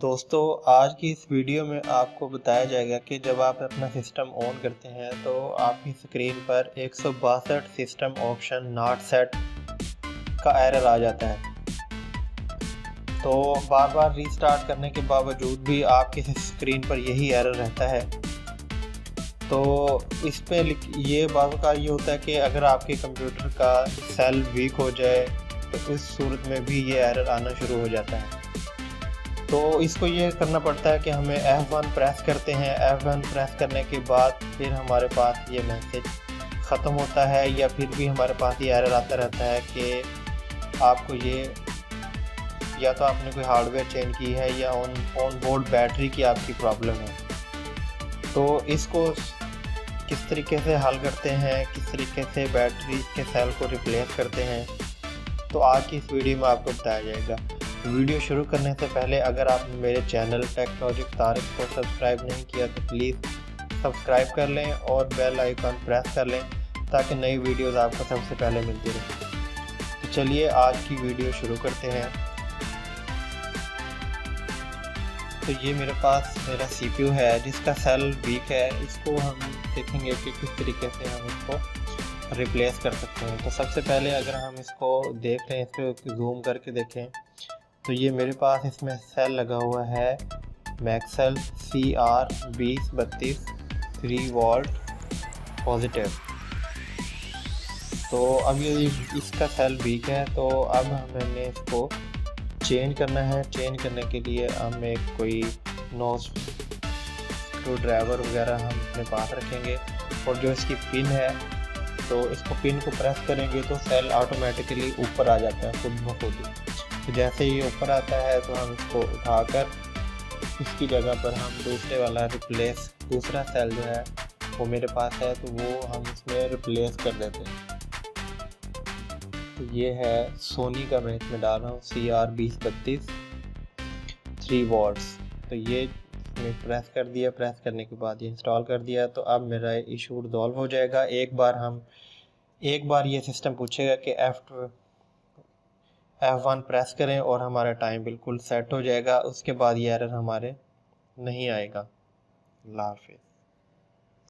दोस्तों, आज की इस वीडियो में आपको बताया जाएगा कि जब आप अपना सिस्टम ऑन करते हैं तो आपकी स्क्रीन पर 162 सिस्टम ऑप्शन नॉट सेट का एरर आ जाता है। तो बार बार रीस्टार्ट करने के बावजूद भी आपकी स्क्रीन पर यही एरर रहता है। तो इस पे ये बात का ये होता है कि अगर आपके कंप्यूटर का सेल वीक हो जाए तो इस सूरत में भी ये एरर आना शुरू हो जाता है। तो इसको ये करना पड़ता है कि हमें F1 प्रेस करते हैं। F1 प्रेस करने के बाद फिर हमारे पास ये मैसेज ख़त्म होता है या फिर भी हमारे पास ये एरर आता रहता है कि आपको ये या तो आपने कोई हार्डवेयर चेंज की है या ऑन बोर्ड बैटरी की आपकी प्रॉब्लम है। तो इसको किस तरीके से हल करते हैं, किस तरीके से बैटरी के सेल को रिप्लेस करते हैं, तो आज की इस वीडियो में आपको बताया जाएगा। वीडियो शुरू करने से पहले अगर आपने मेरे चैनल टेक्नोलॉजिक तारिक को सब्सक्राइब नहीं किया तो प्लीज़ सब्सक्राइब कर लें और बेल आइकन प्रेस कर लें ताकि नई वीडियोस आपको सबसे पहले मिलती रहे। तो चलिए आज की वीडियो शुरू करते हैं। तो ये मेरे पास मेरा CPU है जिसका सेल वीक है। इसको हम देखेंगे कि किस तरीके से हम इसको रिप्लेस कर सकते हैं। तो सबसे पहले अगर हम इसको देख लें, इस पर जूम करके देखें तो ये मेरे पास इसमें सेल लगा हुआ है मैक्सेल CR2032 3 वोल्ट पॉजिटिव। तो अब ये इसका सेल वीक है। तो अब हमें इसको चेंज करना है। चेंज करने के लिए हम एक कोई नोज स्क्रू ड्राइवर वगैरह हम अपने पास रखेंगे और जो इसकी पिन है तो इसको पिन को प्रेस करेंगे तो सेल ऑटोमेटिकली ऊपर आ जाता है खुद ब खुद। तो जैसे ही ऊपर आता है तो हम इसको उठाकर इसकी जगह पर हम दूसरा सेल जो है वो मेरे पास है तो वो हम इसमें रिप्लेस कर देते हैं। तो ये है सोनी का, मैं इसमें डाल रहा हूँ CR2032 3 वोल्ट्स। तो ये प्रेस कर दिया। प्रेस करने के बाद ये इंस्टॉल कर दिया। तो अब मेरा इशू रिजॉल्व हो जाएगा। एक बार ये सिस्टम पूछेगा कि F1 प्रेस करें और हमारा टाइम बिल्कुल सेट हो जाएगा। उसके बाद ये एरर हमारे नहीं आएगा। अल्लाह हाफिज़।